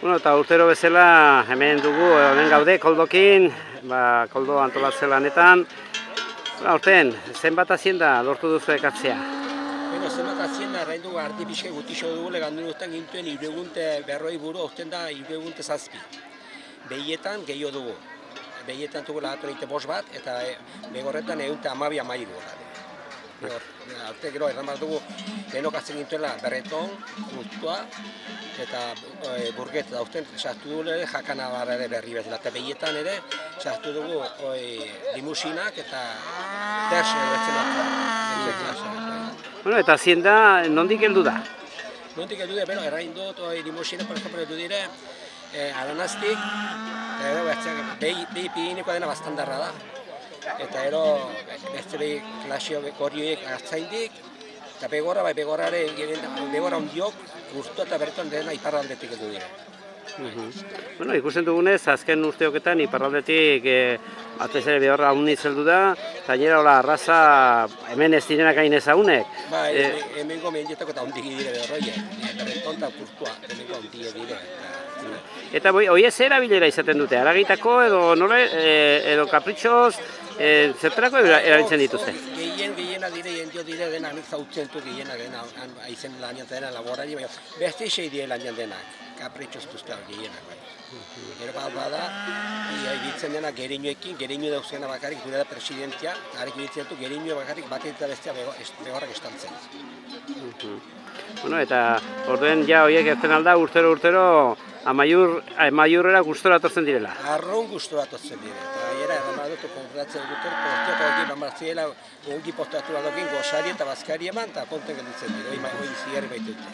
Bueno, eta urtero bezala hemen dugu, hemen gaude, koldokin, koldo antolatze lanetan. Aurten, zenbat hazienda lortu duzu ekartzea? Bueno, zenbat hazienda, errain dugu ardi pixka gutixo dugu, legandu duzten gintuen iruegunte berroi buru, aurten da iruegunte zazpi. Behietan gehiago dugu. Behietan dugu lagatu egite bost bat, eta begorretan egunte amabia mairu. Arte gero erran bat dugu, lehenok azten gintuela berreton, guztua, eta burget, eta aurten sartu dugu ere jakana barra ere berri bezala. Eta behietan ere sartu dugu limusinak eta terxe betzen Bueno, eta hazienda nondik heldu da? Nondik heldu da, errain dut limusina, por ejemplo, heldu dire, aranaztik, behi piginikoa dena bastandarra da. Eta ero, beste behi klasio gorioek hartzaindik, eta begorra ondiok, guztu eta berretan dena iparraldetik edu dira. Bueno, ikusten dugunez, azken urteoketan iparraldetik batez ere behorra hau zeldu da, eta nire hola arraza hemen ez direnak hain ezagunek. Ba, hemengo mendietako eta ondik dire behorroiek, berreton eta guztua, hemengo ondik dire. Eta hoi ez erabilera izaten dute, haragitako edo kapritxoz, zertarako erabiltzen dituzte? Gehiena dire, jendio dire dena nik zautzen du gehiena dena, aizen lanian dena laborari, baina beste isei dire lanian denak, kapritxoz duzte gehienak bai. Gero bada, ibiltzen dena geriñoekin, geriño dauzena bakarrik, gure da presidentia, harek ibiltzen du geriño bakarrik batet eta bestea begorrak estaltzen. Bueno, eta orduen ja horiek ezten alda urtero amaiurrera gustora atortzen direla. Arron gustora atortzen dire. Eta era erramadutu kontratzen duten, postiatu hori bambartziela ongi postatu badokin gozari eta bazkari eman eta konten gelditzen dire, hori zigarri baitute.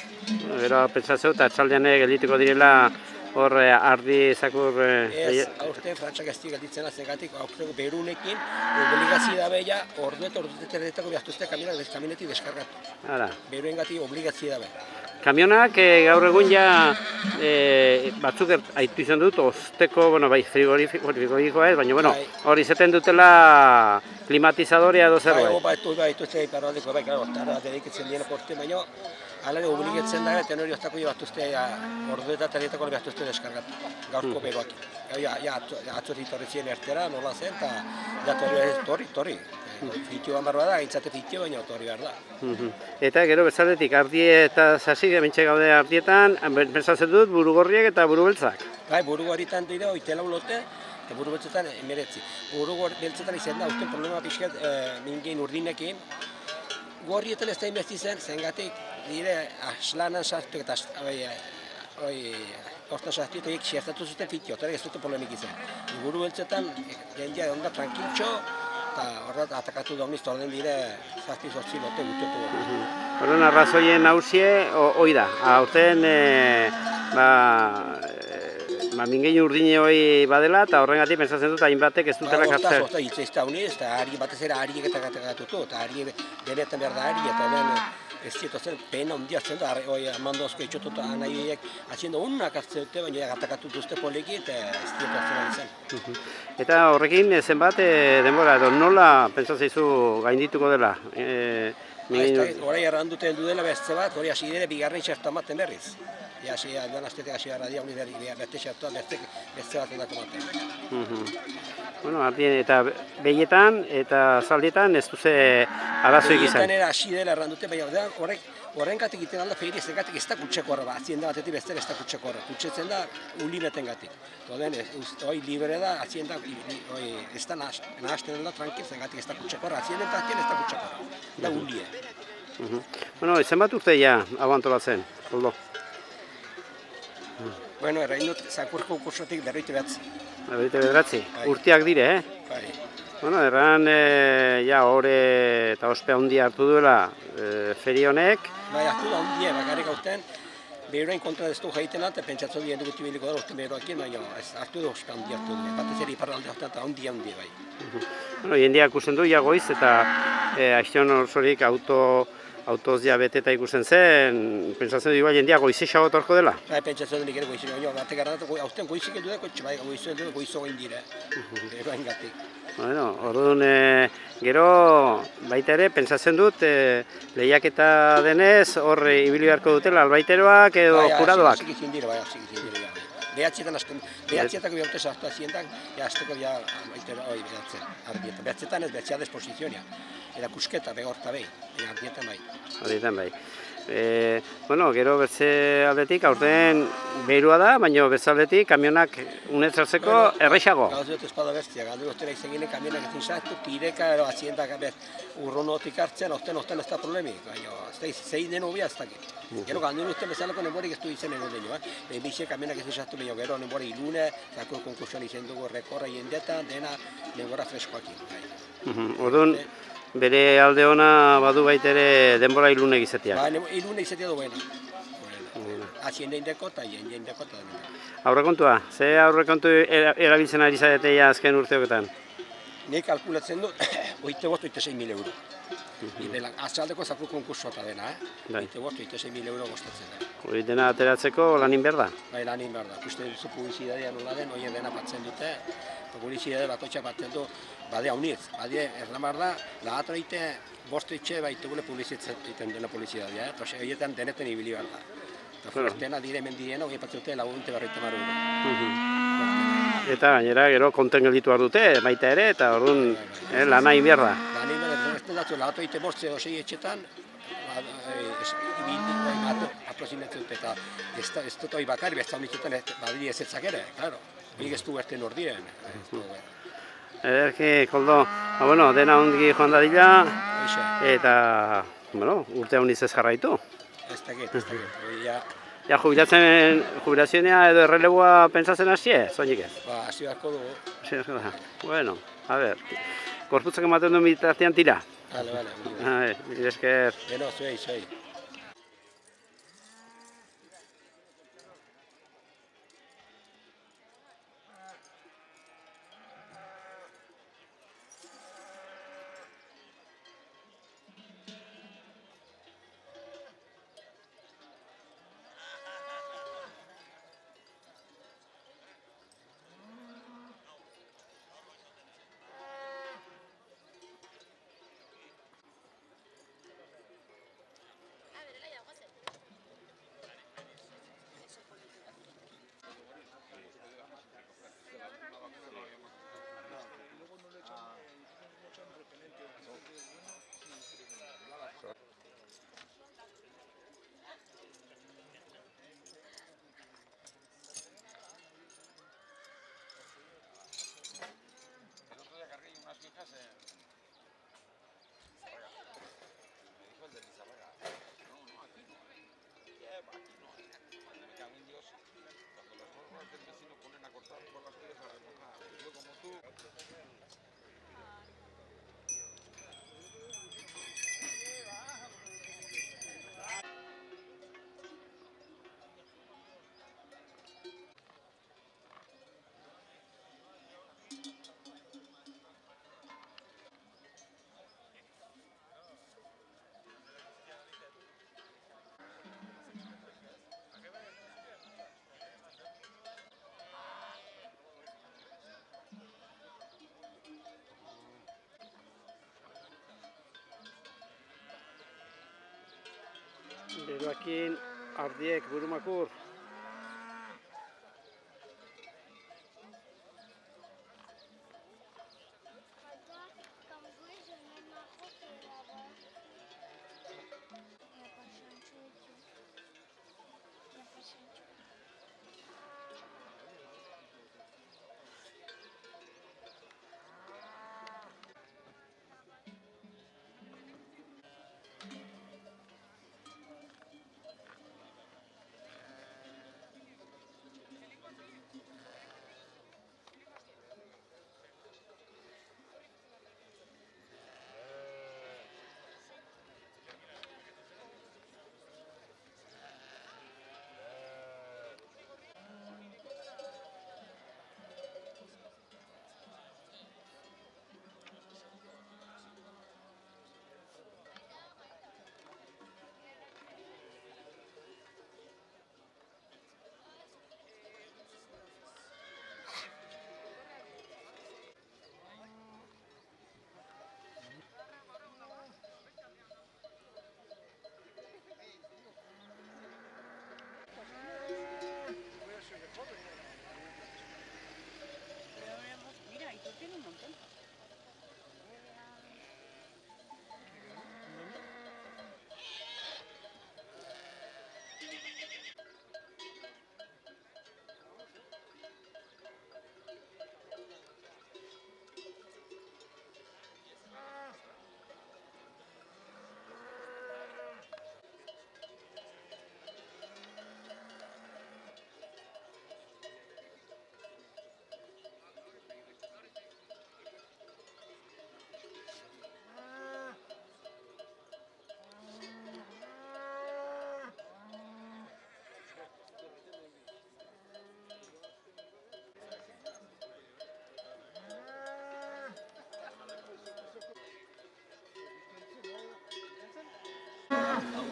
Gero pentsatzeu eta txaldean geldituko direla hor ardi zakur... Ez, aurten frantxak ez gelditzen azengatik, aurten berunekin, obligazio da beha, orduetetako behaztuzte kamionetik deskargatu. Beruen gati obligazio da beha. Kamionak gaur egun ja batzuk aitu izan dut, osteko, bai, frigorifikoa ez, baina hori izaten dutela klimatizadorea edo zerbait. Bai, ez da iparraldeko, bai, gara, ostara, dedikitzen dien porte, baina alare obligatzen da, eta hori ostako batuzte, ordueta eta dietako batuzte deskargatu, gaurko beroak. Atzotik torri ziren ertera, nola zen, eta torri. Fitio ban barba da, gaitzate fitio, baina torri behar da. Eta gero bezaletik, ardie eta sasik, bentsa gaude ardietan, pentsatzen dut burugorriak eta burubeltzak. Bai, burugorritan dira, oitela ulote, eta burubeltzetan emeretzi. Burubeltzetan izan da, usten problema pixkat mingein urdinekin. Gorrietan ez da inbesti zengatik, dire, aslanan sartu eta hortan sartu eta xertatu zuten fitio, eta ez dute polemik izan. Burubeltzetan, jendea onda tranquiltxo, eta horret atakatu dauniz, orden dire, zazpi-zortzi lote gututu. Horren arrazoien hausie, hoi da. Aurten, mingein urdine hoi badela, eta horrengatik pentsatzen dut hainbatek ez dutela kartzen. Hortaz, hitz da uniz, eta batez ere ariek eta gatatutu, eta ari denetan behar da ari, eta den ez zietozen pena ondia zen da, amandozko itxotuta anaiek haziendo unak hartzen dute, baina gatakatu duzte poleki, eta ez zietozen izan. Eta horrekin zenbat denbora, edo nola pentsatzezu gaindituko dela? Horai errandute heldu dela beste bat, hori hasi dire bigarren txertu amaten berriz. Aldan astetek hasi gara dia, beste txertuan beste bat endako maten. Bueno, eta behietan eta zaldietan ez duze arazoik izan? Behietan era hasi dela errandute, baina horrengatik egiten alda feiri zengatik ez da kutseko horra, hazienda batetik beste ez da kutseko horra. Kutsetzen da ulineten gatik. Hoi libre da, hazienda ez da nahazten da tranquil zengatik ez da kutseko horra. Hazienda eta ez da kutseko horra, da ulie. Bueno, zenbat urte ja hau antolatzen, Koldo? Bueno, errain dut zakurko kursotik berroite behatzi. Berroite behatzi? Urteak dire, Bai. Bueno, erran, hore eta ospea handia hartu duela feri honek. Bai, hartu da handia, bakarrik aurten, beroen kontra ez du jaiten eta pentsatzen dien dugutu biliko da urten beroakin, baina hartu da ospea handia hartu du. Batez ere iparralde horretan eta handia bai. Bueno, jendeak usen du, goiz eta aiztion orsorik autoz ja beteta ikusten zen, pentsatzen du igual jendea goizixago etorko dela? Pentsatzen dut ere goizien, baina batek garratu, aurten goizik edu deko, bai, goizo gain dire, gero haingatik. Bueno, orduan, gero baita ere, pentsatzen dut, lehiaketa denez, hor ibili beharko dutela, albaiteroak edo juradoak. Bai, hasi dire, behatzietan azten, behatzietako bihaute sartu azientak, azteko ja, albaitero, ardietan, behatzetan ez, behatzea desposizionia, erakusketa, begorta behi, ardietan bai. Ardietan bai. Bueno, gero bertze aldetik, aurten behirua da, baina bertze aldetik kamionak unetzartzeko errexago. Gauz dut espada bertzia, galdu dutera izan kamionak ezin sartu, tireka, ero azientak urronotik hartzen, orten ez da problemik, baina zein den hobia ez dakit. Gero galdu duten bezalako nenborik ez du izen egon denio, bize kamionak ezin sartu baina gero nenbori ilune, zako konkursioan izen dugu rekorra jendetan, dena nenbora freskoakin. Orduan, bere alde ona badu baitere denbora ilune izatea. Ba, ilune izatea du buena. Azien deindeko eta jendeko eta deindeko. Aurrekontua, ze aurrekontu erabiltzen ari zaretea azken urteoketan? Nik kalkulatzen dut, oite 6.000 euro. Azaldeko zaku konkursoa eta dena, oite 6.000 euro gostatzen da. Hori dena ateratzeko lanin behar da? Bai, lanin behar da. Uste duzu publizidadea nola den, hori dena batzen dute, publizidade bakoitza batzen du, badea unitz, badea erlan behar da, lagatu egite, bost etxe baitugule publizitzen dena publizidadea, eta horietan denetan ibili behar da. Eta dena dire hemen direna, hori batzen dute lagunte berreite maru. Eta gainera gero konten gelditu behar dute, baita ere, eta orduan lana egin behar da. Lana egin behar da, ez dut lagatu egite bost edo sei etxetan, aproximatzen dute, eta ez dut hori bakar, behar mitzutan badiri ezetzak ere, klaro. Hori ez du berten ordien. Ederki, Koldo, dena ongi joan dadila, eta urte honiz ez jarraitu. Ez dakit. Ja, jubilazioa edo erreleboa pentsatzen hasie, soilik ez? Ba, hasi beharko dugu. Bueno, a ver, gorputzak ematen duen bitartean tira. Bale. Mire esker. Beno, zuei. Geroakin ardiek burumakur.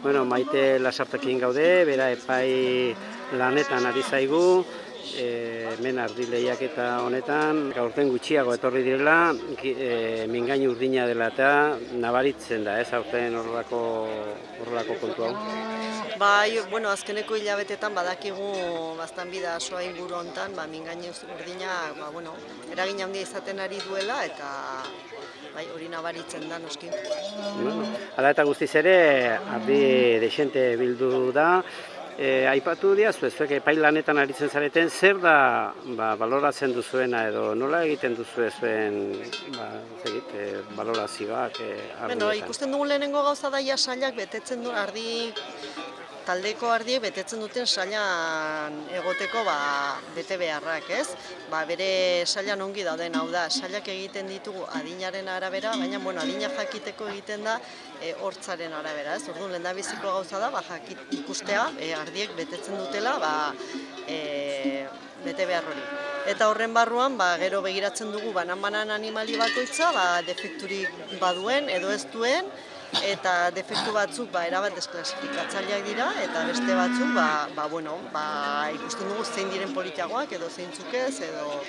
Bueno, Maite Lasartekin gaude, bera epai lanetan ari zaigu, hemen ardi lehiaketa honetan, gaurten gutxiago etorri direla, mingain urdina dela eta nabaritzen da, ez aurten horrelako kontu hau. Bai, bueno, azkeneko hilabetetan badakigu baztan bidasoa inguru hontan, mingain urdina, bueno, eragin handia izaten ari duela eta bai, hori nabaritzen da noski. Hala eta guztiz ere, ardi dexente bildu da. Aipatu diazu, zuek epai lanetan aritzen zareten, zer da baloratzen duzuena edo nola egiten duzu zuen balorazioak ardietan? Bueno, ikusten dugun lehenengo gauza daia sailak betetzen du taldeko ardiek betetzen duten sailan egoteko bete beharrak, ez? Bere sailan ongi dauden, hau da, sailak egiten ditugu adinaren arabera, baina adina jakiteko egiten da hortzaren arabera, ez? Orduan lehendabiziko gauza da, ikustea ardiek betetzen dutela bete behar hori. Eta horren barruan, gero begiratzen dugu banan-banan animali bakoitza, defekturik baduen edo ez duen, eta defektu batzuk erabat desklasifikatzailea dira, eta beste batzuk ikusten dugu zein diren politiagoak edo zeintzuk ez, edo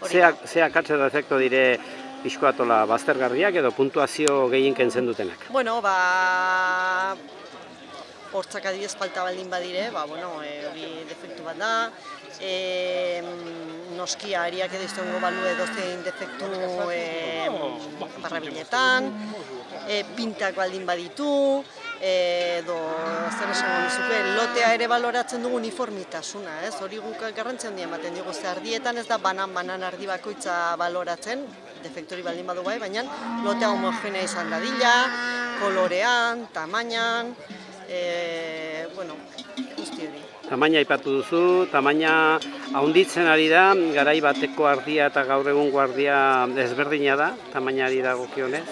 hori. Ze akatze defektu dire pixkoatola baztergarriak edo puntuazio gehien kentzen dutenak? Bueno, hortzak adibidez falta baldin badire, hori defektu bat da, noski ahariak edo izango balu edozein defektu barrabiletan, pintak baldin baditu, edo zer esango nizuke, lotea ere baloratzen dugu uniformitasuna, ez? Hori guk garrantzia handia ematen dugu, ze ardietan ez da banan ardi bakoitza baloratzen, defektori baldin badu bai, baina lotea homogenea izan dadila, kolorean, tamainan, guzti hori. Tamaina aipatu duzu, tamaina handitzen ari da, garai bateko ardia eta gaur egungo ardia ezberdina da, tamainari dagokionez?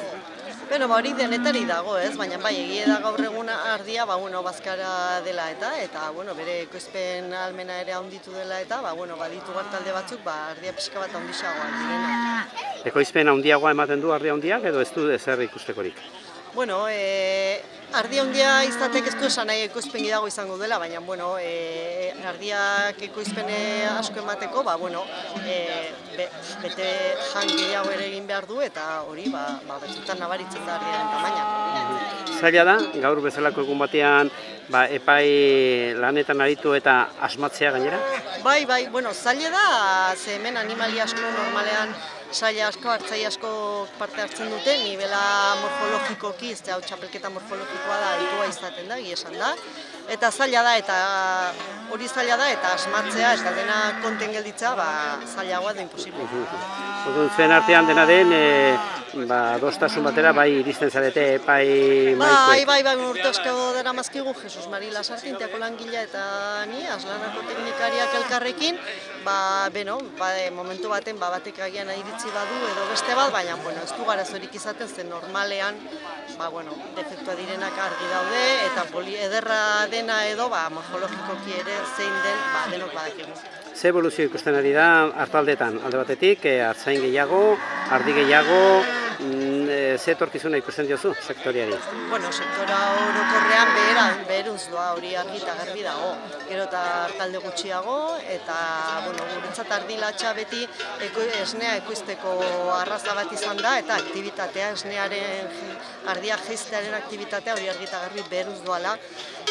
Hori denetari dago, ez? Baina egia da gaur egun ardia bazkara dela eta bere ekoizpen ahalmena ere handitu dela eta baditu talde batzuk ardia pixka bat handiagoa direna. Ekoizpen handiagoa ematen du ardia handiak edo ez du ezer ikustekorik? Ardi handia izatek ez du esan nahi ekoizpen gehiago izango dela, baina ardiak ekoizpen asko emateko, bete jan gehiago ere egin behar du eta hori batzutan nabaritzen da ardiaren tamaina. Zaila da, gaur bezalako egun batean epai lanetan aritu eta asmatzea gainera? Bai, zaila da, ze hemen animali asko normalean saila asko, hartzaile asko parte hartzen dute, nibela morfologikoki, ez hau txapelketa morfologikoa da, altua izaten da, esan da. Eta zaila da, eta asmatzea, eta dena konten gelditza, zailagoa da imposible. Zuen artean dena den, adostasun batera bai iristen zarete epai maikoek? Bai, urte asko dara mazkigu, Jesus Mari Lasarte, Teako langilea eta ni, Aslanako teknikariak elkarrekin, momentu baten batek agian iritzi badu edo beste bat, baina ez du garazorik izaten zen normalean defektua direnak argi daude eta ederra dena edo morfologikoki ere zein den denok badakigu. Ze evoluzio ikusten ari da hartaldetan, alde batetik, artzain gehiago, ardi gehiago, ze etorkizuna ikusten diozu sektoriari? Sektora orokorrean beheruz doa, hori argi eta garbi dago. Gero eta hartalde gutxiago eta guretzat ardilatxa beti esnea ekoizteko arraza bat izan da eta aktibitatea, esnearen ardia jeiztearen aktibitatea hori argi eta garbi beheruz doala.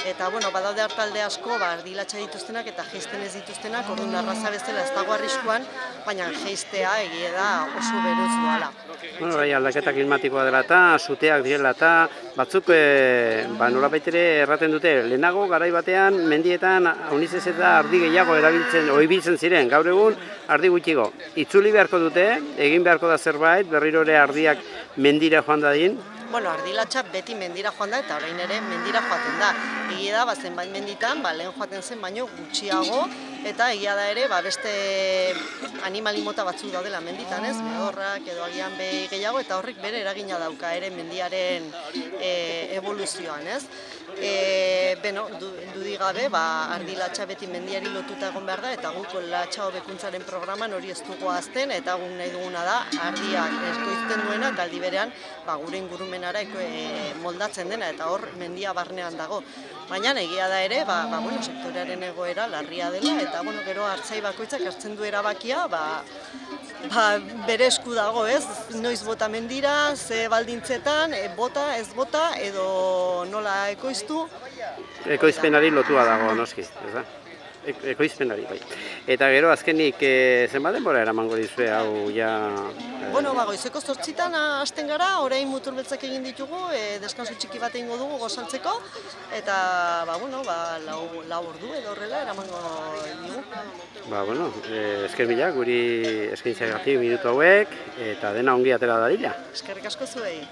Eta badaude hartalde asko ardilatxa dituztenak eta jeizten ez dituztenak, orduan arraza bezala ez dago arriskuan, baina jeiztea egie da oso beheruz doala. Aldaketa klimatikoa dela eta, suteak direla eta, batzuk nolabait ere erraten dute, lehenago garai batean mendietan haunizez eta ardi gehiago ibiltzen ziren, gaur egun ardi gutxigo. Itzuli beharko dute, egin beharko da zerbait, berriro ere ardiak mendira joan dadin? Ardilatxa beti mendira joan da eta orain ere mendira joaten da. Egia da, zenbait menditan, lehen joaten zen baino gutxiago eta egia da ere, beste animali mota batzuk daudela menditan, ez? Behorrak edo agian behi gehiago, eta horrek bere eragina dauka ere mendiaren evoluzioan, ez? Beno, dudik gabe, ardi latxa beti mendiari lotuta egon behar da, eta guk latxa hobekuntzaren programan hori ez dugu azten, eta guk nahi duguna da, ardiak ekoizten duena, eta aldi berean gure ingurumenara moldatzen dena, eta hor mendia barnean dago. Baina egia da ere, sektorearen egoera larria dela, eta gero hartzai bakoitzak hartzen du erabakia, bere esku dago, ez? Noiz bota mendira, ze baldintzetan, bota, ez bota, edo nola ekoiztu. Ekoizpenari lotua dago, noski, ez da? Ekoizpenari, bai. Eta gero, azkenik, zenbat denbora eramango dizue hau ja... Goizeko 8:00 hasten gara, orain mutur beltzak egin ditugu, deskansu txiki bat egingo dugu gozaltzeko, eta, lau ordu edo horrela eramango digu. Esker mila, guri eskaintzagatik minutu hauek, eta dena ongi atera dadila. Eskerrik asko zuei.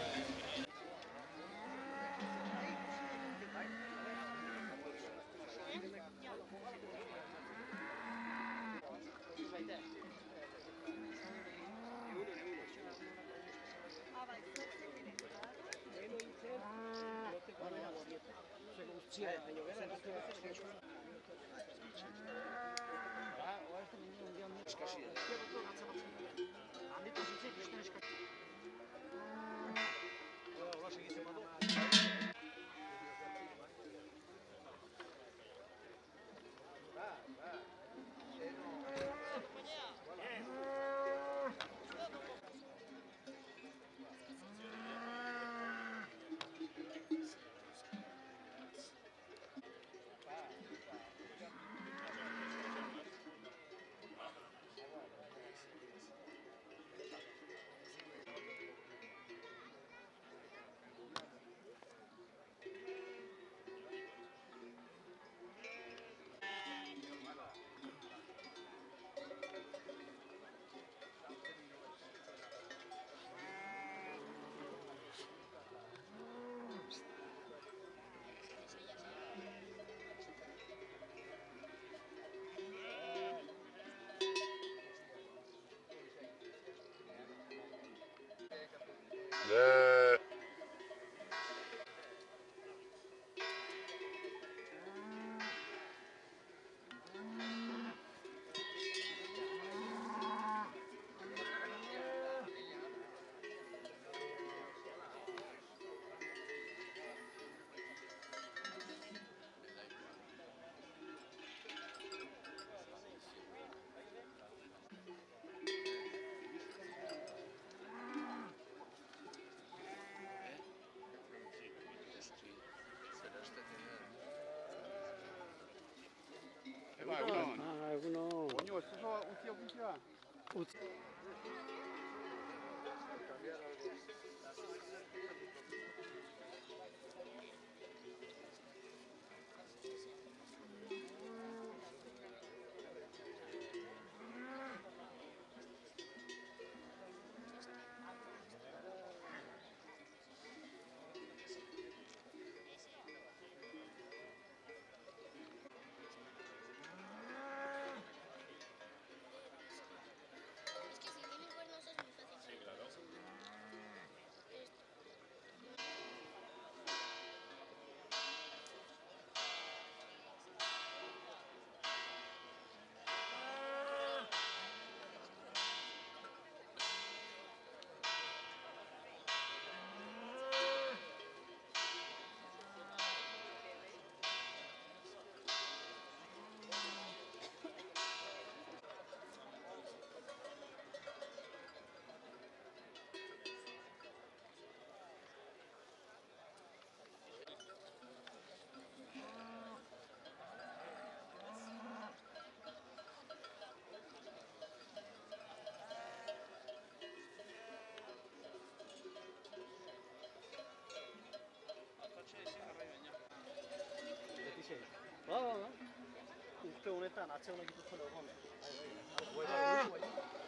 urte honetan atxe honek dituzuen egon.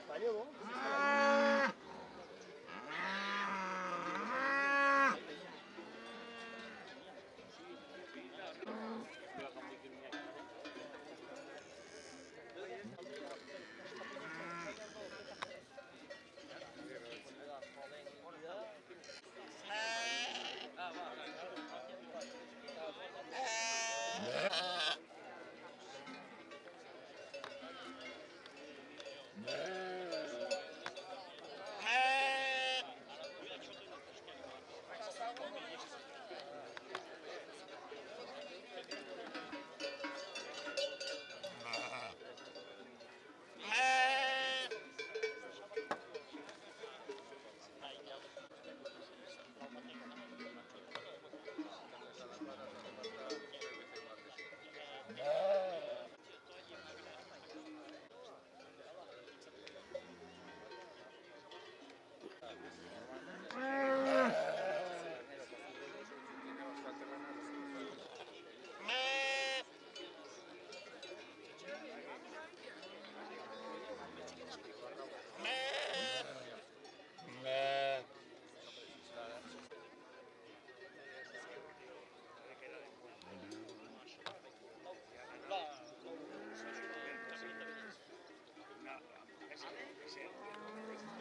Bai, edo?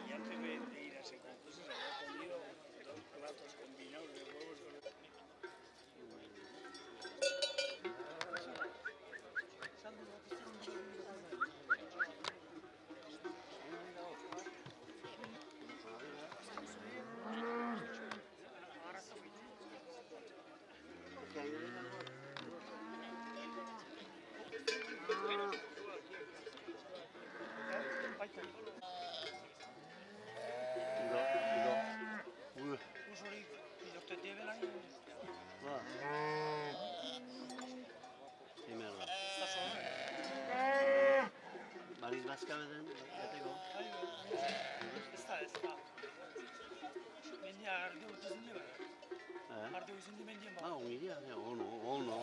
Y antes de ir a ese concurso se había comido 2 platos combinados de huevos con... Baliz bazka beden, jateko. Ez da. Mendia ardi urtezen dira. Ardi urtezen di mendien bat. Ongiria, ono.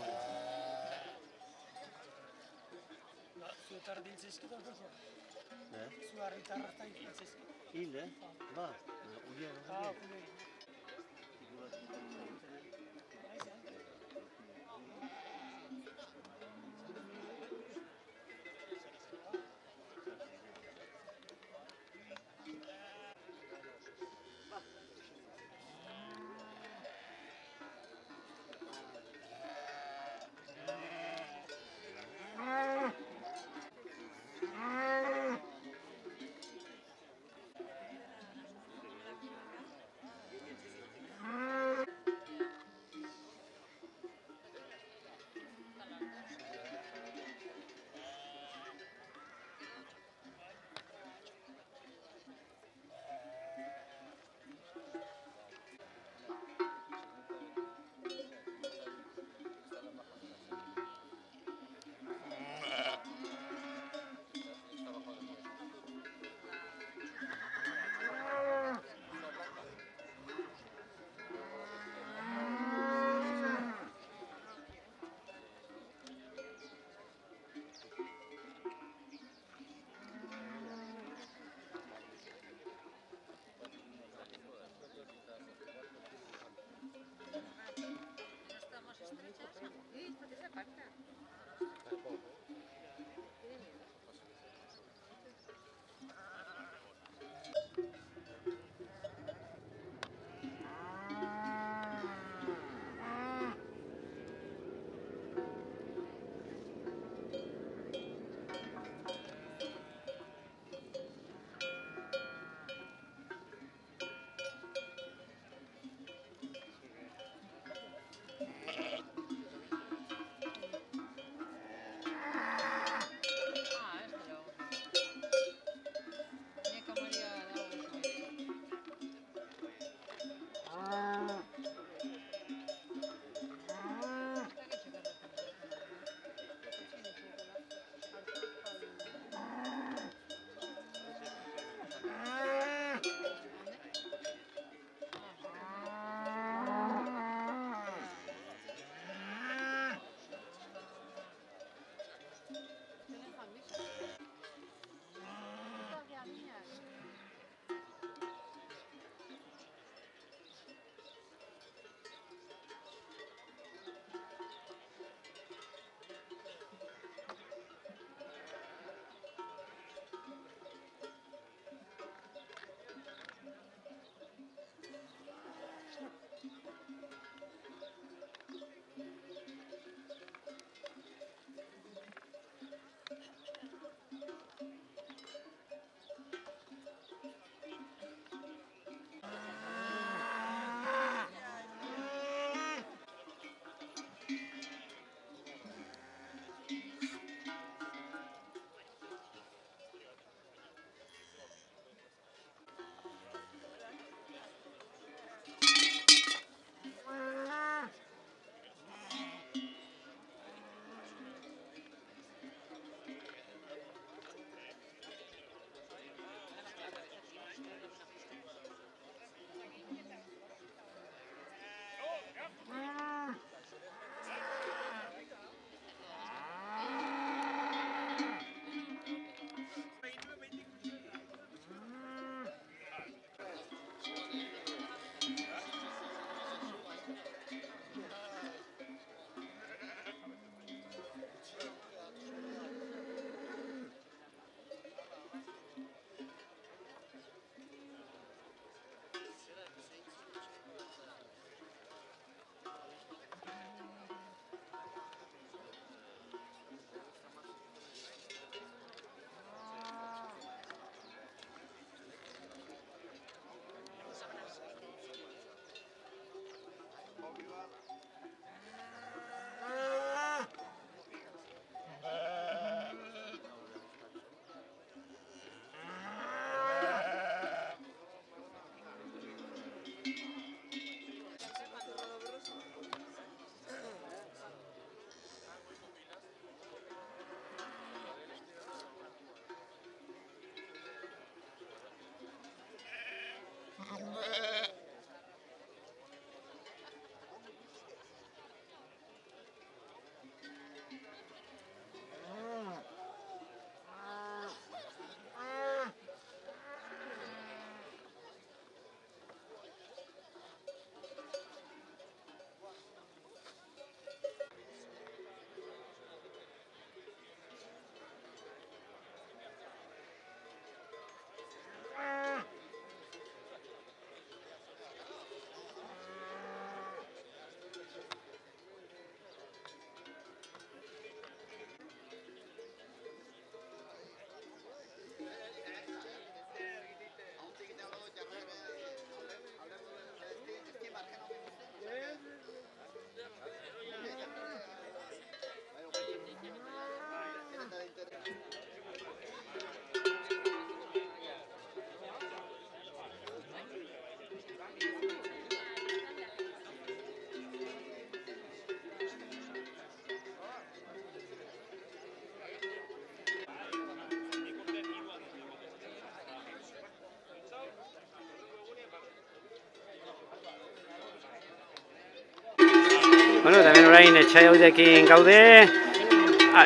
Zuetar dintzizkit orduzo. Zuarri tarrata dintzizkit. Hil, Ba, ulia. Kulei. Bueno, eta hemen orain etxaiaudekin gaude,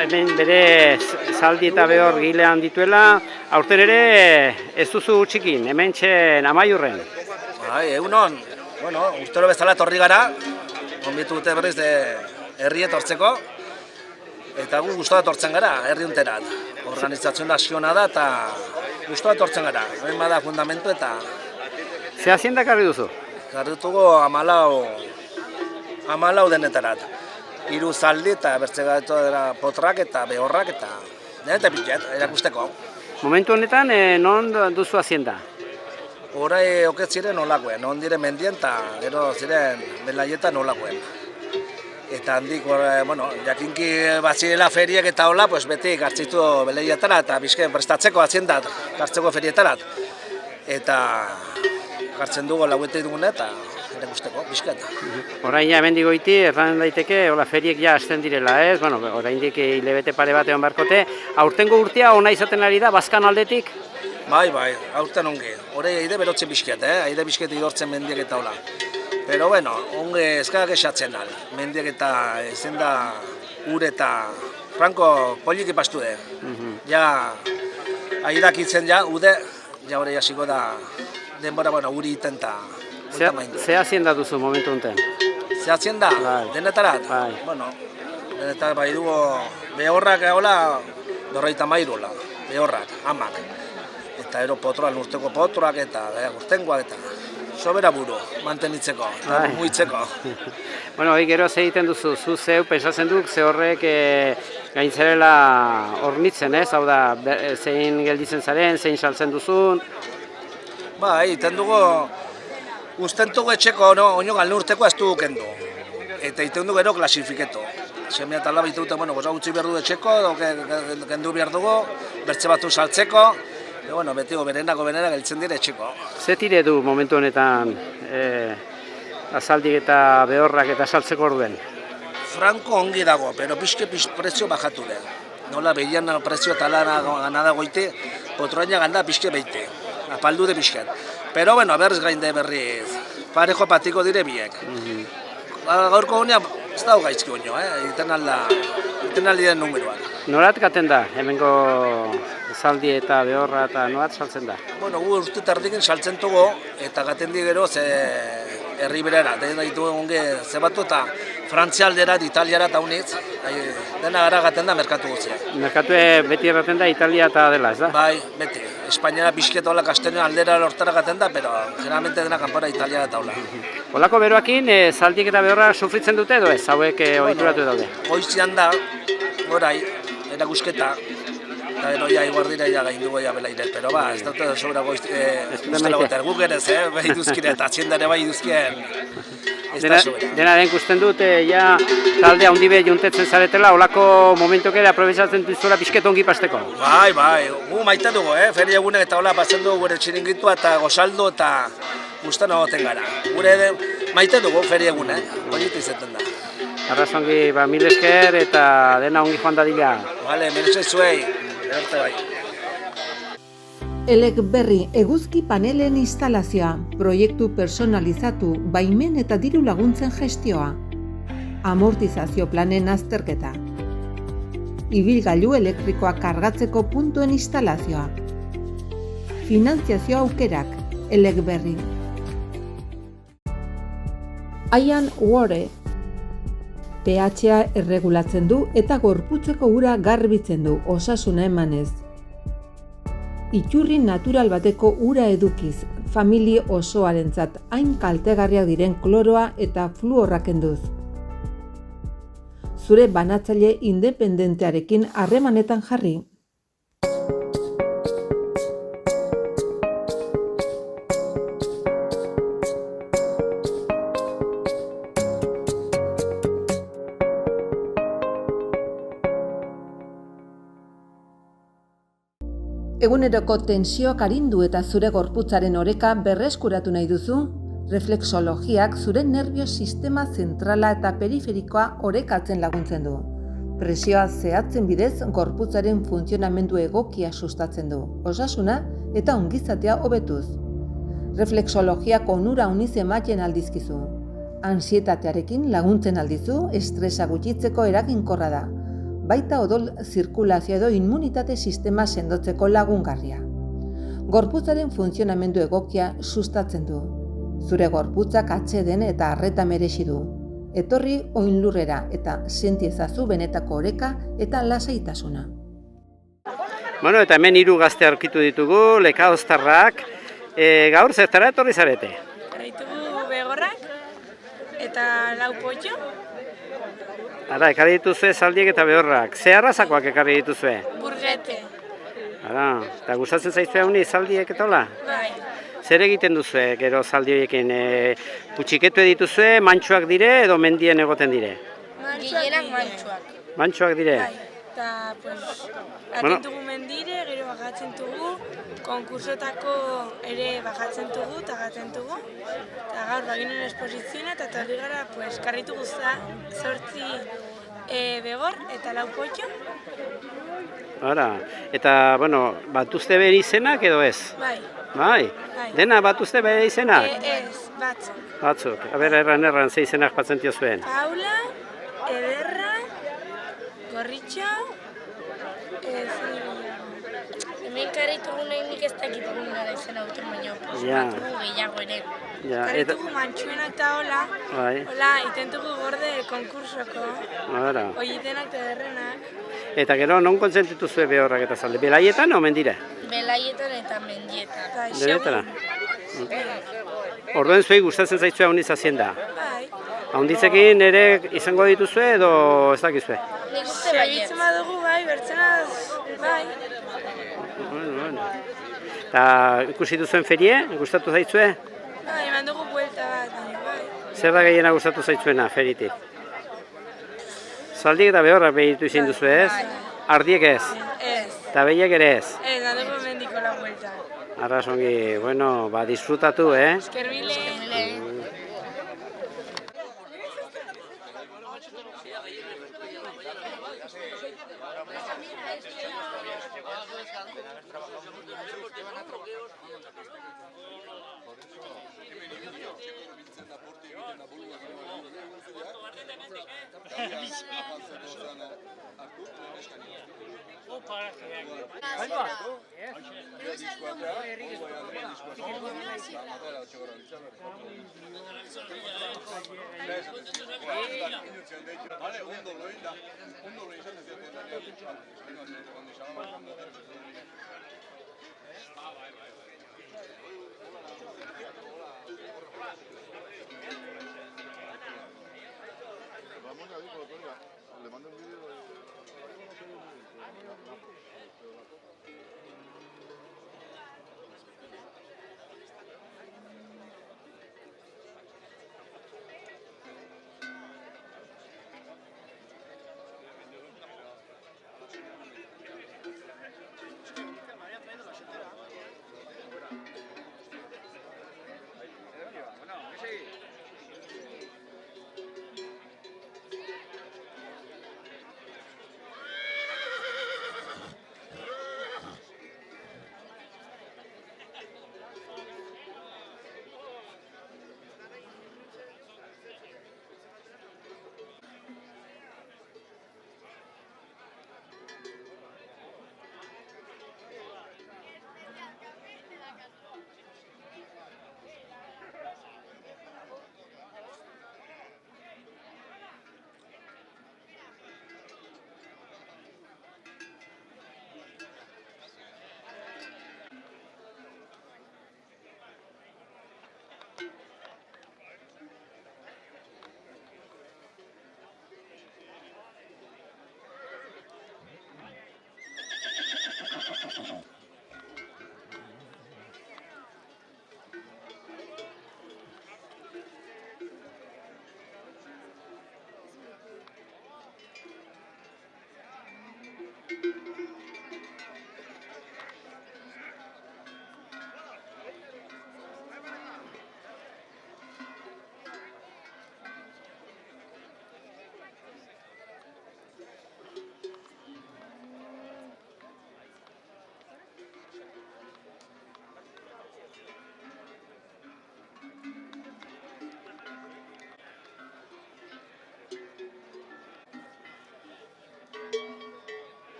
hemen bere zaldi eta behor gilean dituela, aurten ere ez duzu txikin, hemen txen Amaiurren. Bai, egunon, bueno, urtero bezala etorri gara, onbitu dute berriz herri etortzeko, eta gu guztua etortzen gara, herri unterat. Organizatzen da askiona da eta guztua etortzen gara, hemen bada fundamentu eta Ze haziendak harri duzu? garrituko 14 denetarat. 3 zaldi eta bertzegatu dira potrak eta behorrak eta pilet, erakusteko. Momentu honetan, non duzu hazienda? Horai oket ziren nolakoen, non dire mendien eta gero ziren belaietan nolakoen. Eta handik, bueno, jakinki batzirela feriek eta hola, pues beti gartzitu beleietara eta bizken prestatzeko haziendat, gartzeko ferietarat. Eta gartzen dugu lauete dugune eta erakusteko, bizket. Orain ja hemendik goiti, erran daiteke, hola, feriek ja hasten direla, ez? Bueno, oraindik hilabete pare bat egon barkote. Aurtengo urtea ona izaten ari da, Bazkan aldetik? Bai, aurten ongi. Hore aide berotzen bizket, aide bizket idortzen mendiek eta hola. Pero bueno, onge eskagak esatzen al. Mendiek eta ezen da ur eta Franco polik ipastu de. Ja, airak itzen ja, ude, ja hori hasiko da denbora, bueno, uri iten eta Ze hazienda duzu momentu honetan? Ze hazienda? Bai. Denetarat? Bai. Bueno, denetarat bai dugu behorrak egola, 53 behorrak, amak. Eta ero potroan urteko potroak eta urtengoak eta sobera buru mantenitzeko, eta muitzeko. Bueno, hori gero ze egiten duzu, zu zeu pensatzen duk, ze horrek gaintzerela hornitzen, ez? Hau da, zein gelditzen zaren, zein saltzen duzun. Bai, iten dugu, usten dugu etxeko, oino galne urteko ez dugu kendu. Eta iten dugu gero klasifiketu. Semea eta alaba itute, bueno, goza utzi behar du etxeko, kendu behar dugu, bertze batu saltzeko, bueno, beti berenak geltzen dire etxeko. Ze tire du momentu honetan azaldik eta behorrak eta saltzeko orduen? Franco ongi dago, pero pixke prezio bajatu da. Nola behian prezio eta gana dagoite, potroaina ganda pixke beite. Apaldu de pixket. Pero bueno, berriz gainde berriz. Parejo patiko dire biek. Gaurko gunean, ez dago gaizki oino, egiten aldi den numeroak. Norat gaten da, hemengo zaldi eta behorra eta norat saltzen da? Bueno, gu urte tardikin saltzen dugu eta gaten di gero ze herri berera. Dena ditu onge zebatu eta Frantzia alderat, Italiara eta unitz. Dena gara gaten da merkatu guztia. Merkatue beti erraten da Italia eta dela, ez da? Bai, beti. Espainiara pixket hola kastenio aldera lortara gaten da, pero generalmente dena kanpora Italiara eta hola. Olako beroakin, zaldik eta behorra sufritzen dute edo ez, hauek ohituratu daude? Goizian da, orai, erakusketa, eta gero ja iguar dira ja gaindugu ja belaire, pero ba, ez dute sobra guztela goter, guk ere ze, bai duzkire, eta atxiendare bai duzkien, ez da sobra. Dena den ikusten dut, ja talde handi be juntetzen zaretela, olako momentok ere aprobetsatzen duzuela pixket ongi pasteko. Bai, gu maite dugu, feria egunek eta hola patzen dugu gure txiringitua eta gozaldu eta guztan egoten gara. Gure maite dugu feria egunek, horitu izaten da. Arrazongi, mil esker eta dena ongi joan dadila. Bale, merezei zuei, erarte bai. Elek berri eguzki panelen instalazioa, proiektu personalizatu, baimen eta diru laguntzen gestioa. Amortizazio planen azterketa. Ibilgailu elektrikoa kargatzeko puntuen instalazioa. Finantziazio aukerak, Elek berri. Ian Ware. pH-a erregulatzen du eta gorputzeko ura garbitzen du, osasuna emanez. Iturri natural bateko ura edukiz, familia osoarentzat hain kaltegarriak diren kloroa eta fluorra kenduz. Zure banatzaile independentearekin harremanetan jarri. Eguneroko tensioak arindu eta zure gorputzaren oreka berreskuratu nahi duzu? Reflexologiak zure nerbio sistema zentrala eta periferikoa orekatzen laguntzen du. Presioa zehatzen bidez gorputzaren funtzionamendu egokia sustatzen du, osasuna eta ongizatea hobetuz. Reflexologiak onura uniz ematen aldizkizu. Ansietatearekin laguntzen aldizu, estresa gutxitzeko eraginkorra da. Baita odol zirkulazio edo immunitate sistema sendotzeko lagungarria. Gorputzaren funtzionamendu egokia sustatzen du. Zure gorputzak atseden eta arreta merezi du. Etorri oinlurrera eta senti ezazu benetako oreka eta lasaitasuna. Bueno, eta hemen 3 gazte aurkitu ditugu, lekaoztarrak. Gaur zertara etorri zarete? Ditugu begorrak eta 4 potxo, Ara, ekarri dituzue zaldiek eta behorrak. Ze arrazakoak ekarri dituzue? burgete, Ara, eta gustatzen zaizue honi zaldiek eta hola? bai, Zer egiten duzue gero zaldi horiekin? Putxiketu dituzue, mantxoak dire edo mendien egoten dire? gehienak mantxoak, Mantxoak dire? bai, eta pues, Bueno. aten dugu mendire, gero bajatzen dugu, konkursotako ere bajatzen dugu eta gaten dugu, eta gaur baginen esposizioa eta torri gara, pues, karritu guzta 8 begor eta 4 potxo, Ara, eta, bueno, batuzte bere izenak edo ez? bai, Bai? Bai. Dena batuzte bere izenak? ez, batzuk. Batzuk, erran ze izenak batzen zuen. Paula, Ederra, Gorritxo, hemen karritugu nahi nik ez dakit gara izan autor baino, Ja. batugu gehiago ere. Ja, eta, Karritugu mantxuena eta hola, bai, itentugu gorde konkursoko, ara. oietenak eta derrenak, Eta gero, non kontzentitu zuen behorrak eta zaldi? Belaietan o mendira? belaietan eta mendietan. Bai, Denetara? Orduen zuei gustatzen zaitzua haundiz hazienda. Bai, Haunditzekin ere izango dituzue edo ez dakizue? nik uste baitzen badugu, bai, bertzenaz, bai. Bueno. Eta ikusi duzuen ferie, gustatu zaizue? Bai, eman dugu buelta bat, baina, bai. Zer da gehiena gustatu zaitzuena feritik? Zaldiek eta behorrak behitu izin duzu ez? Ardiek ez? Ez, Eta behiek ere ez? eman dugu mendiko la buelta. Arrasongi, bueno, disfrutatu, Eskerbile.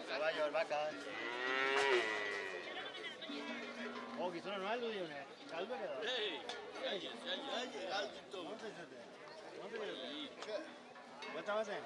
Caballos, vacas. Oh, gizona noa heldu dione. Galdu ere da. Buelta bazen?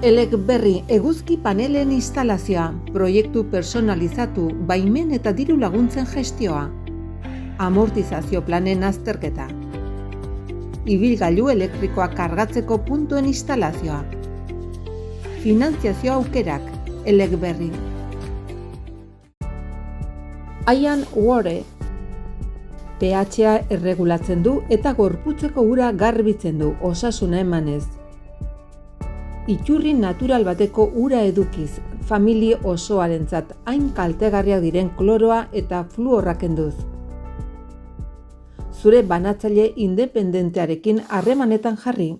Elegberri eguzki panelen instalazioa, proiektu personalizatu, baimen eta diru laguntzen gestioa, amortizazio planen azterketa, ibilgailu elektrikoa kargatzeko puntuen instalazioa, finantziazio aukerak, Elegberri. Ian Ware, pH-a erregulatzen du eta gorputzeko ura garbitzen du, osasuna emanez. Iturri natural bateko ura edukiz, familia osoarentzat hain kaltegarriak diren kloroa eta fluorra kenduz. Zure banatzaile independentearekin harremanetan jarri.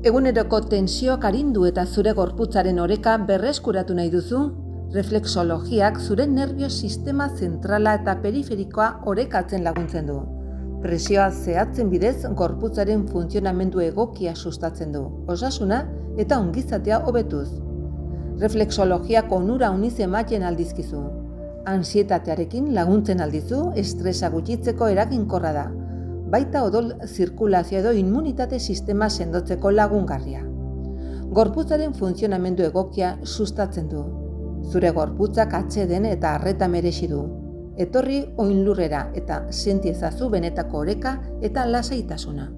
Eguneroko tensioak arindu eta zure gorputzaren oreka berreskuratu nahi duzu? Reflexologiak zure nerbio sistema zentrala eta periferikoa orekatzen laguntzen du. Presioa zehatzen bidez gorputzaren funtzionamendu egokia sustatzen du, osasuna eta ongizatea hobetuz. Reflexologiak onura uniz ematen aldizkizu. Ansietatearekin laguntzen aldizu, estresa gutxitzeko eraginkorra da. Baita odol zirkulazio edo immunitate sistema sendotzeko lagungarria. Gorputzaren funtzionamendu egokia sustatzen du. Zure gorputzak atseden eta arreta merezi du. Etorri oinlurrera eta senti ezazu benetako oreka eta lasaitasuna.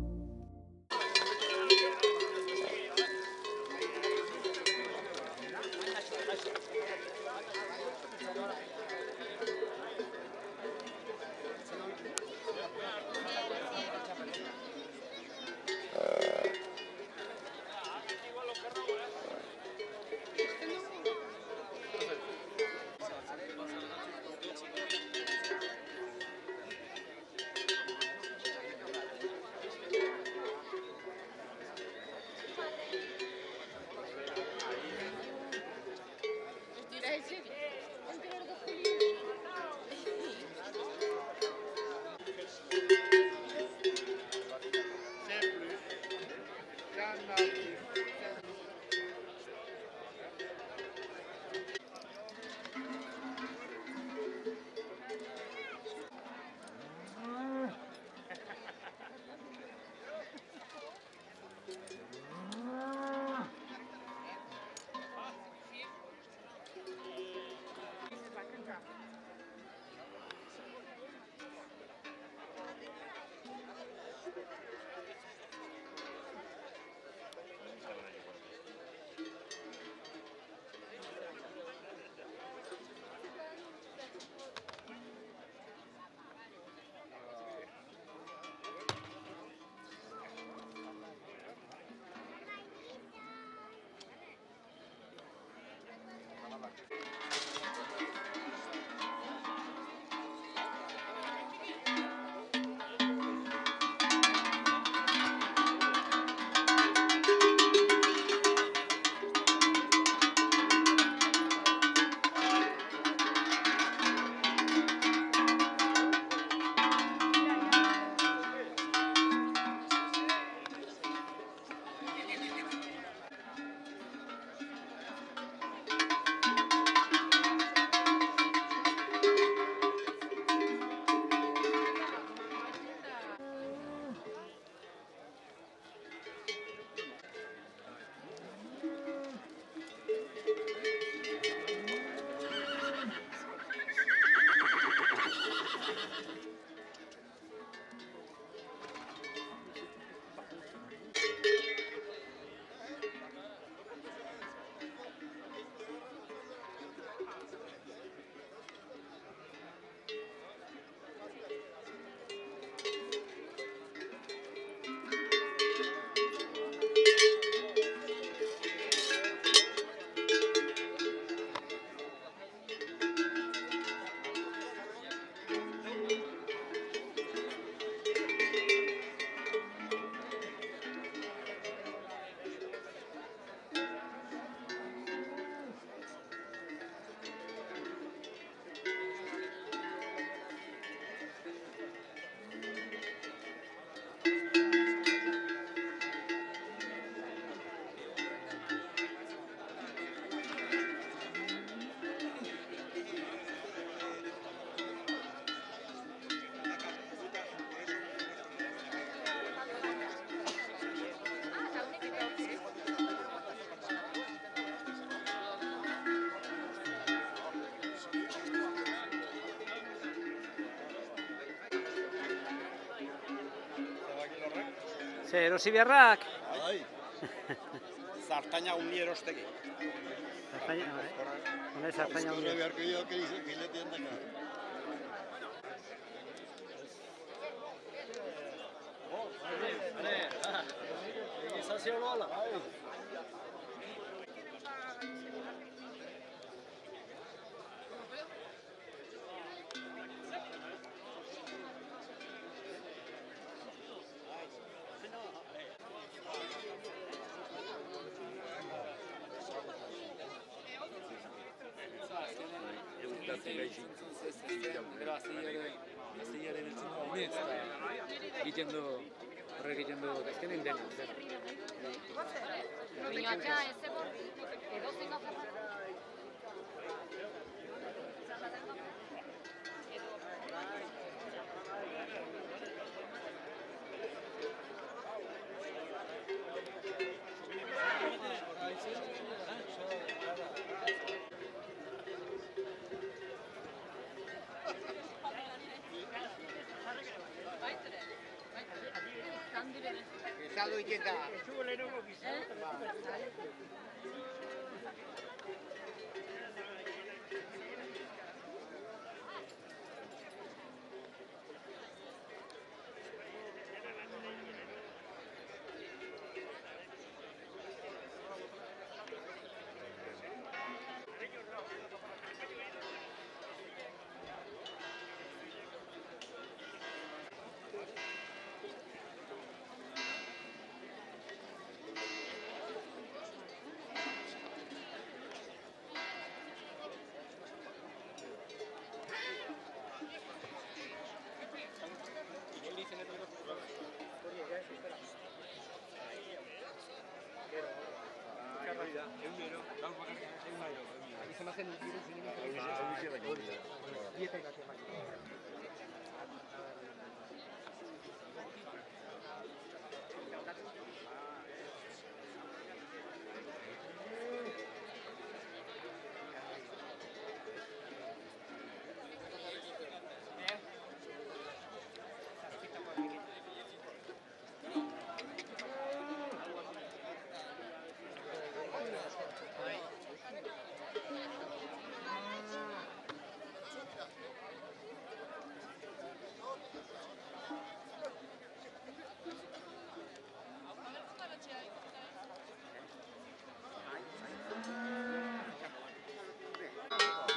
Ze erosi beharrak? Bai. Zartaina hundi erosteki. Zartaina, bai. Zartaina hundi. Beharko jo, filetien daka. Egizazio lola. gazteiara ibiltzen da unez, eta egiten du, horrek egiten du, azkenen dena, zer.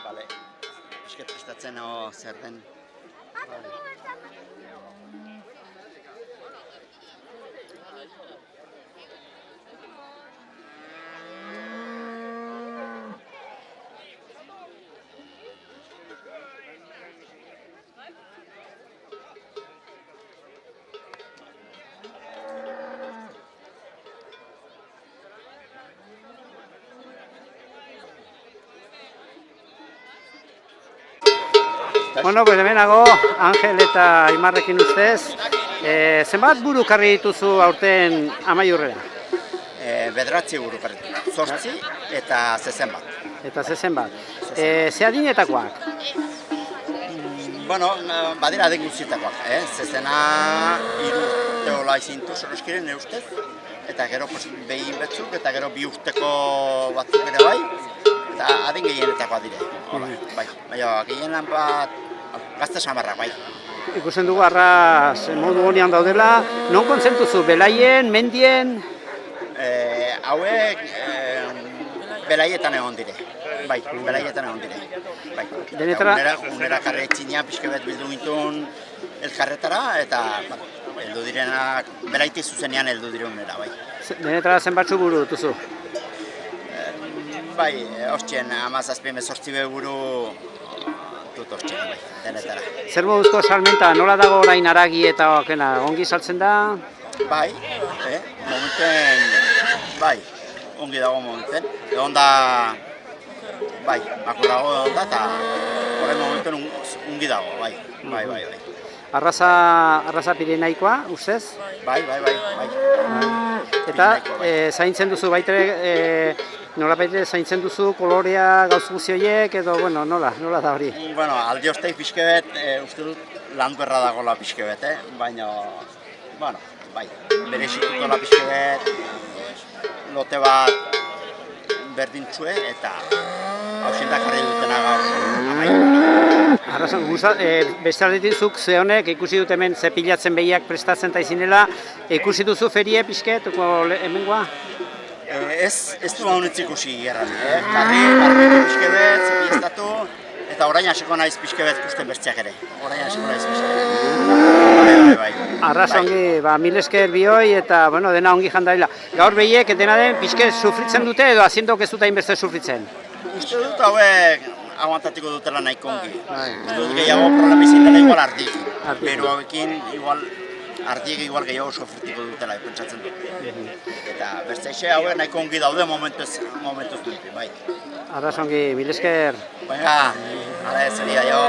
Bale, pixket prestatzen zer den. Bueno, pues hemenago, Angel eta Aimarrekin ustez, zenbat buru karri dituzu aurten Amaiurrera? Bederatzi buru karri dituzu, 8 eta 60 bat. Eta 60 bat. Ze adinetakoak? Bueno, badira adin guztietakoak, zezena 3 urte hola izintu soroskiren nire ustez, eta gero behin batzuk, eta gero 2 urteko batzuk ere bai, eta adin gehienetakoa dire, bai. Baina gehienan bat gazte samarrak, bai. Ikusten dugu arras modu honean daudela, non kontzentuzu, belaien, mendien? Hauek belaietan egon dire, bai, belaietan egon dire. Bai. Unera karre etxinean pixka bat bildu gintun elkarretara, eta heldu direnak, belaiti zuzenean heldu dire unera, bai. Denetara zenbatzu buru dutuzu? Bai, hostien, 17-18 buru dut hostien, bai, denetara. Zer moduzko salmenta, nola dago orain aragi eta ongi saltzen da? Bai, momenten, bai, ongi dago momenten. Egon da, bai, makurrago egon da, eta horren momenten ongi dago, bai. Arraza Pirenaikoa, ustez? Bai. Eta zaintzen duzu baitere, nolabait zaintzen duzu kolorea gauz guzti horiek edo, bueno, nola da hori? Bueno, aldi osteik pixke bet, uste dut landuerra dagoela pixke bet, baina, bueno, bai, bere esitutola pixke bet, lote bat berdintzue eta hausendak jarri dutena gaur. Arrazan, beste alditizuk ze honek ikusi dut hemen zepilatzen behiak prestatzen eta izinela, ikusi duzu ferie pixket, hemengoa? Ez du haunetz ikusi gerran, karri pixke bet, zepilaztatu, eta orain hasiko naiz pixke bet kusten bertziak ere. Orain hasiko naiz pixke bet. Bai. Arraz ongi, mil esker bioi eta dena ongi jandaila. Gaur behiek dena den pixke sufritzen dute edo aziendok ez dut hainbeste sufritzen? Uste dut hauek aguantatiko dutela nahiko ongi. Uste dut gehiago problema izin dela igual ardiekin. Pero hauekin igual ardiek igual gehiago sofrituko dutela, pentsatzen dut. Eta bertzaixe hauek nahiko ongi daude momentuz dut, bai. Arras ongi, mil esker. Venga, ala ez eria, jo.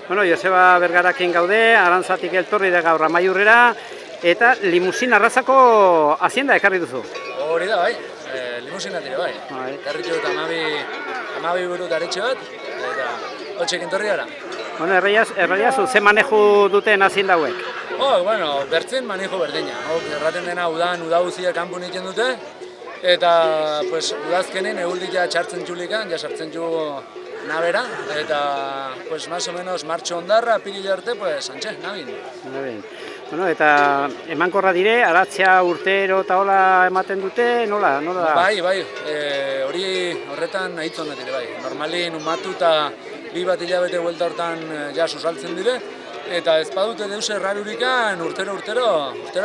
Bueno, Joseba Bergarakin gaude, Arantzatik eltorri da gaur Amaiurrera, eta limusin arrazako hazienda ekarri duzu. Hori da, bai, limusina dire, bai. Ekarri dut 12 buru daritxot, eta hotxekin torri gara. Bueno, erraiazu, ze maneju duten hazienda hauek? Bueno, bertzen manejo berdina. Erraten dena udaguzia kanpun egiten dute, eta udazkenen eguldia txartzen txulikan, ja sartzen txu nabera, eta más o menos martxo ondarra, apirila arte, antxe, nabin. Bueno, eta emankorra dire, aratzea urtero eta hola ematen dute, nola? Bai, hori horretan ahitzu honet dire, bai. Normalin umatu eta 2 bat hilabete buelta hortan ja susaltzen dire, eta ez badute deus errarurikan urtero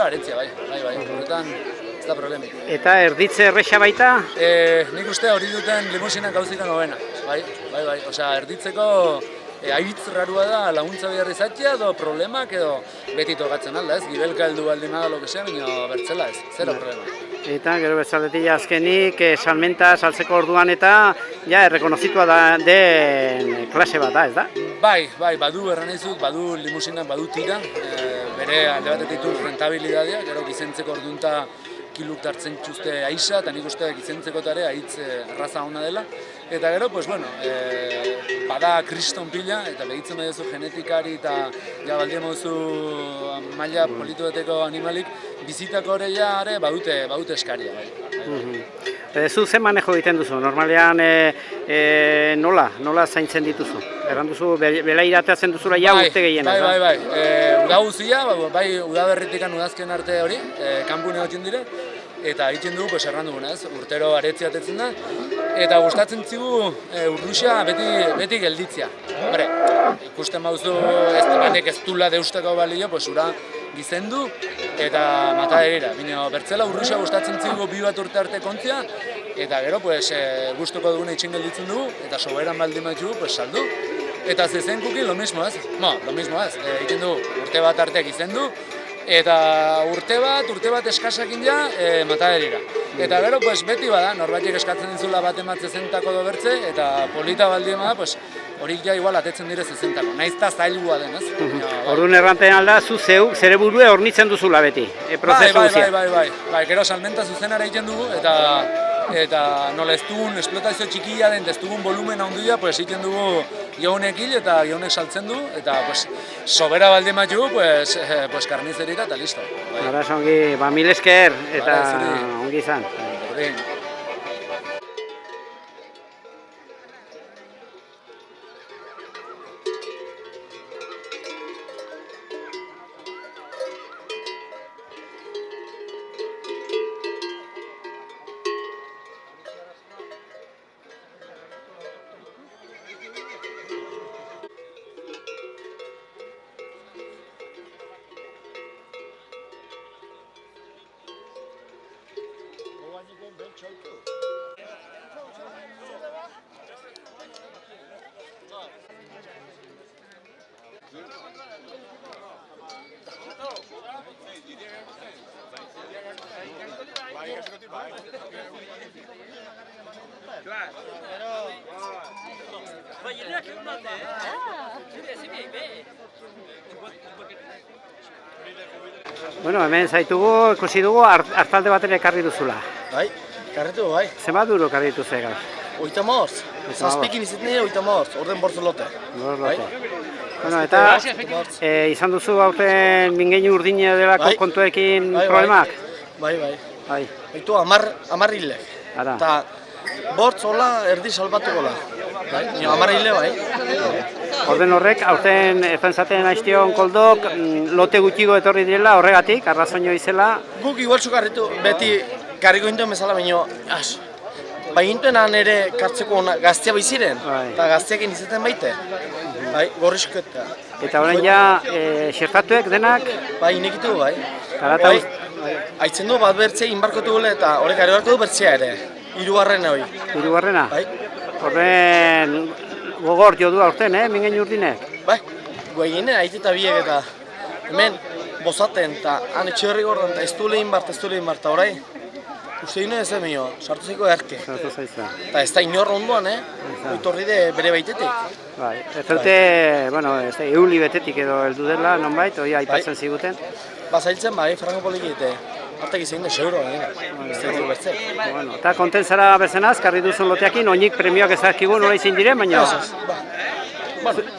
aretzia, bai, horretan ez da problemik. Eta erditze erresa baita? Nik uste hori duten limusinak gauzikan hobena, bai, osea, erditzeko haitz rarua da laguntza behar izatea edo problemak edo beti tokatzen alda, ez? Gibelka heldu baldin bada lo que sea, baina bertzela ez, zero problema. Eta gero bezaletik azkenik salmenta saltzeko orduan eta ja errekonozitua den klase bat da, ez da? Bai, badu erranezut, badu limusinak, badu tira, bere alde batetik du rentabilidadea, gero gizentzeko ordunta kiluk hartzen txuzte aiza, eta nik uste gizentzeko tare haitz erraza hona dela. Eta gero, bada kriston pila, eta behitzen baduzu genetikari eta ja baldien moduzu maila politueteko animalik, bizitako horreia badute eskaria. Zu zen manejo egiten duzu? Normalean nola zaintzen dituzu? Erran duzu, bela irateatzen duzula ja urte gehiena. Bai. Udaguzia, bai udaberritikan udazken arte hori, kanpune hotzen dire, eta egiten dugu, erran duguna ez, urtero aretzia atetzen da, eta gustatzen zigu urruxa beti gelditzia. Hombre, ikusten bauzu batek ez dula deusteko balio, ura gizendu eta mataderira. Bino, bertzela urruxa gustatzen zigu 2 bat urte arte kontzia, eta gero gustuko duguna itxin gelditzen dugu, eta soberan baldin batzu, saldu. Eta zezenkuki lo mismo ez, egiten dugu urte bat arteak gizendu, eta urte bat eskasakin ja mataderira. Eta gero beti bada, norbaitek eskatzen dizula bat emat 60ako do bertze, eta polita baldin bada, horik ja igual atetzen dire 60ako, nahiz eta zailua den, ez? Orduan erranten alda, zu zere burue hornitzen duzula beti, prozesu guzia. Bai, gero salmenta zuzenara egiten dugu, eta eta nola ez dugun esplotazio txikia den, ez dugun volumen handia, pues egiten dugu gehionek hil eta gehionek saltzen du, eta pues sobera balde matu, pues karnizerika eta listo. Ara ongi, mil esker eta zuri. ongi izan. Berdin. Bueno, hemen zaitugu, ikusi dugu, hartalde batera ekarri duzula. Bai, karretu bai. Zenbat duro ekarri dituzu gaur? 80. Zazpikin izaten dira 80, orden bortzolote. Bortzolote. Bueno, eta izan duzu aurten mingeinu urdine delako kontuekin problemak? Bai. Bai. Baitu 10 hilek. Ara. Eta bortz hola erdi salbatuko da. Bai, 10 hile bai. Orden horrek, aurten ezan zaten aiztion koldok, lote gutxigo etorri direla horregatik, arrazoino izela. Guk igual karritu, beti karriko hintuen bezala baino, bai hintuenan ere kartzeko gaztea biziren, eta gazteakin izaten baite. Bai, gorrizketa. Eta orain ja, xertatuek denak? Bai, inekitu bai. Bai, aitzen du bat bertzea inbarkotu gule eta horrek ari barko du bertzea ere. Hirugarrena hori. Hirugarrena? Bai. Horren gogor jo du aurten, mingen urdinek? Bai, guainen aite eta biek eta hemen bozaten eta han etxerri gordan eta ez du lehin bart, eta orai uste dino ez emio, sartu zaiko erke. Sartu zaizua. Eta ez da inor onduan, oitorri de bere baitetik. Bai, ez dute, bueno, euli betetik edo heldu dela, nonbait, hori aipatzen ziguten. Bazailtzen bai, frango poliki eta hartak izan da seguro, ez da dut bertze. Bueno, eta konten zara bezenaz, karri duzun loteakin, oinik premioak ezazkigu nola izin diren, baina...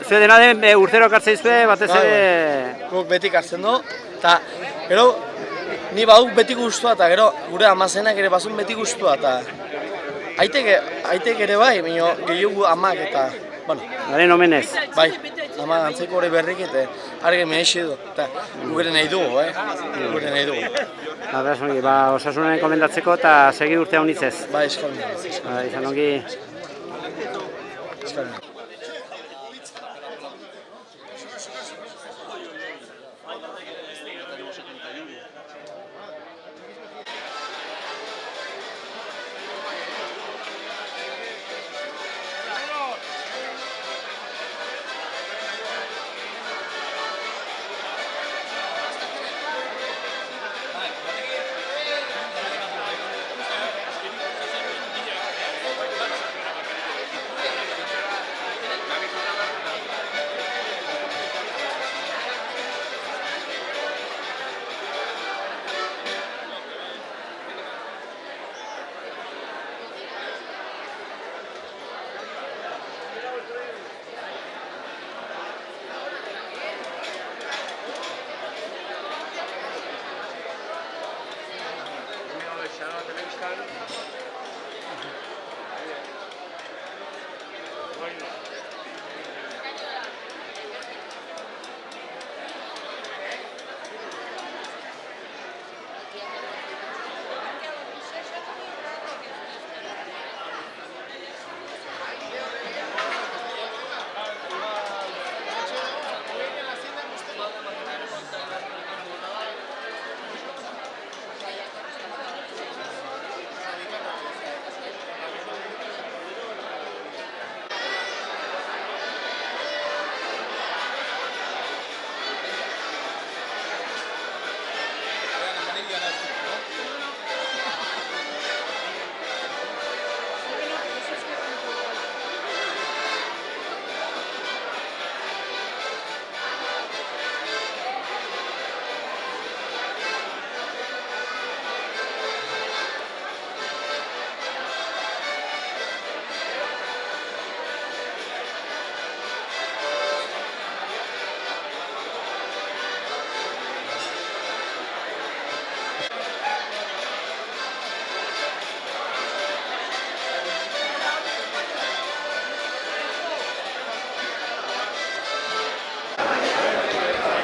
Zue dena den urtero kartzei zue, batez ere... Guk beti kartzen du, eta gero ni baduk beti guztua, eta gero gure amazenak ere bazun beti guztua, eta aitek ere bai, baina gehiago amak eta... Garen omenez. Bai, ama antzeko hori berrik eta argi mehesi du, eta gure nahi dugu, gure nahi dugu. Osasunen komendatzeko eta segi urtea honitzez. Bai, eskalmen. Izan ongi. Eskalmen.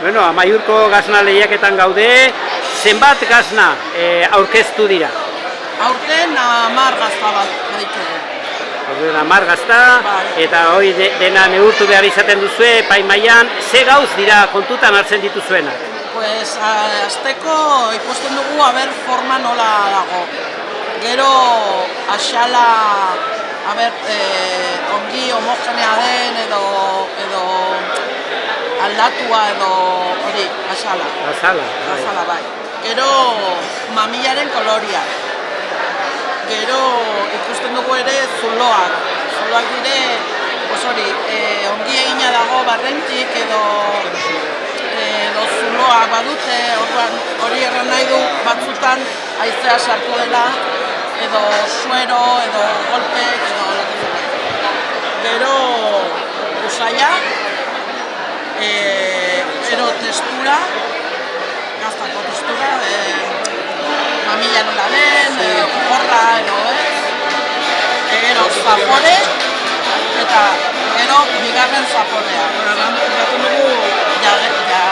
Bueno, Amaiurko gazna lehiaketan gaude, zenbat gazna aurkeztu dira? Aurten 10 gazta bat baditugu. Orduan 10 gazta, eta hori dena neurtu behar izaten duzue, epaimailan, ze gauz dira kontutan hartzen dituzuenak? Pues, azteko ikusten dugu forma nola dago. Gero, axala, ongi homogenea den edo aldatua edo hori, axala. Axala, bai. Gero, mamilaren koloria. Gero ikusten dugu ere zuloak. Zuloak dire, ongi egina dago barrentik edo zuloak badute, hori erran nahi du batzutan haizea sartu dela, edo suero, edo golpek, edo gero usaia, gero testura, gaztako testura, mamila nola den, gorra, edo ez, gero zapore, eta gero bigarren zaporea. Gaten dugu jakera.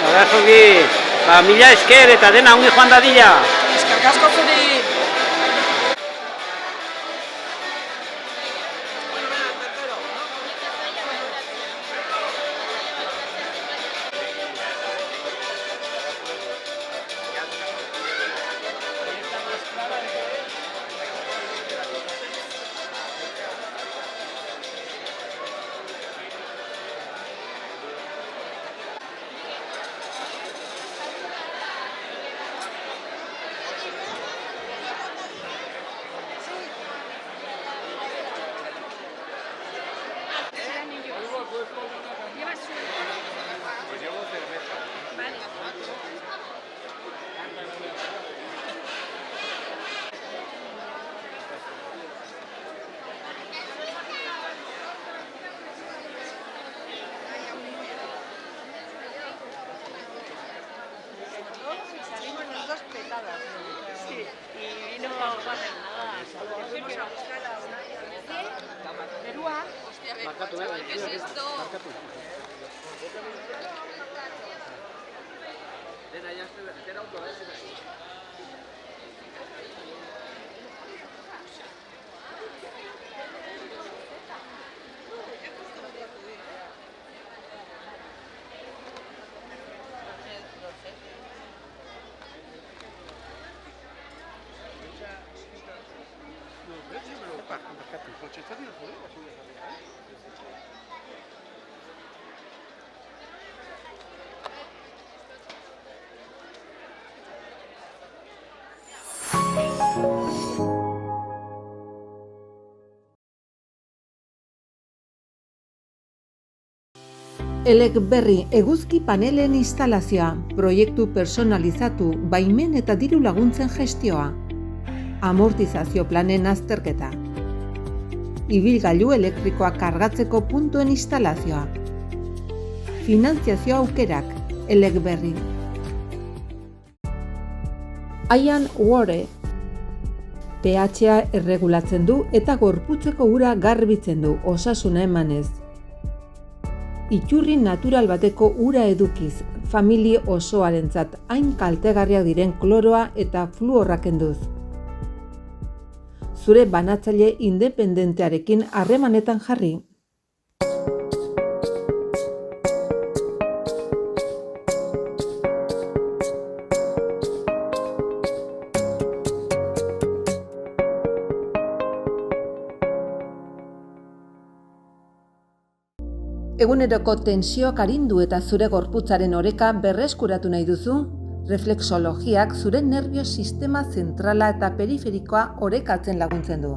Horazogi, mila esker eta dena ongi joan dadila. Eskerrik asko zuri. Eleberri eguzki panelen instalazioa, proiektu personalizatu, baimen eta diru laguntzen gestioa, amortizazio planen azterketa, ibilgailu elektrikoa kargatzeko puntuen instalazioa, finantziazio aukerak, Eleberri. Ian Ware, pH-a erregulatzen du eta gorputzeko ura garbitzen du, osasuna emanez. Iturri natural bateko ura edukiz, familia osoarentzat hain kaltegarriak diren kloroa eta fluorra kenduz. Zure banatzaile independentearekin harremanetan jarri. Eguneroko tensioak arindu eta zure gorputzaren oreka berreskuratu nahi duzu? Reflexologiak zure nerbio sistema zentrala eta periferikoa orekatzen laguntzen du.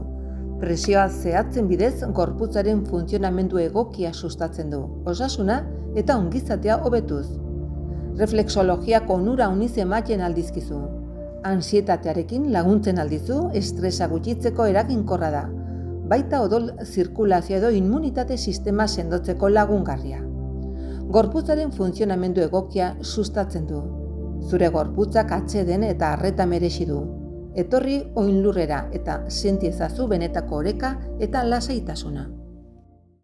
Presioa zehatzen bidez gorputzaren funtzionamendu egokia sustatzen du, osasuna eta ongizatea hobetuz. Reflexologiak onura uniz ematen aldizkizu. Ansietatearekin laguntzen aldizu, estresa gutxitzeko eraginkorra da. Baita odol zirkulazio edo immunitate sistema sendotzeko lagungarria. Gorputzaren funtzionamendu egokia sustatzen du. Zure gorputzak atseden eta arreta merezi du. Etorri oinlurrera eta senti ezazu benetako oreka eta lasaitasuna.